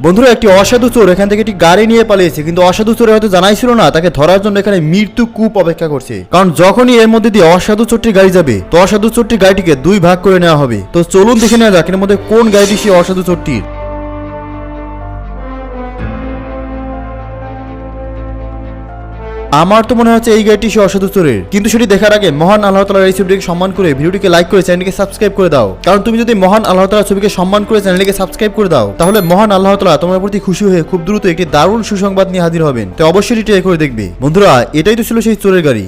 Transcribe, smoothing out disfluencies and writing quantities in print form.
বন্ধুরা একটি অসাধু চোর এখান থেকে একটি গাড়ি নিয়ে পালিয়েছে, কিন্তু অসাধু চোর হয়তো জানাই ছিল না তাকে ধরার জন্য এখানে মৃত্যু কূপ অপেক্ষা করছে। কারণ যখনই এর মধ্যে দিয়ে অসাধু চোরটির গাড়ি যাবে তো অসাধু চোরটির গাড়িটিকে দুই ভাগ করে নেওয়া হবে। তো চলুন দেখে নেওয়া যাক এর মধ্যে কোন গাড়িটি সেই অসাধু চোরটির। আমার তো মনে হচ্ছে এই গাড়িটি সে অসাধু চোরের, কিন্তু সেটি দেখার আগে মহান আল্লাহ তাআলার এই ছবিটিকে সম্মান করে ভিডিওটিকে লাইক করে চ্যানেলটিকে সাবস্ক্রাইব করে দাও। কারণ তুমি যদি মহান আল্লাহ তাআলার ছবিকে সম্মান করে চ্যানেলটিকে সাবস্ক্রাইব করে দাও তাহলে মহান আল্লাহ তাআলা তোমার প্রতি খুশি হয়ে খুব দ্রুত একটি দারুণ সুসংবাদ নিয়ে হাজির হবেন। তো অবশ্যই এটি ট্রাই করে দেখবে। বন্ধুরা এটাই তো ছিল সেই চোরের গাড়ি।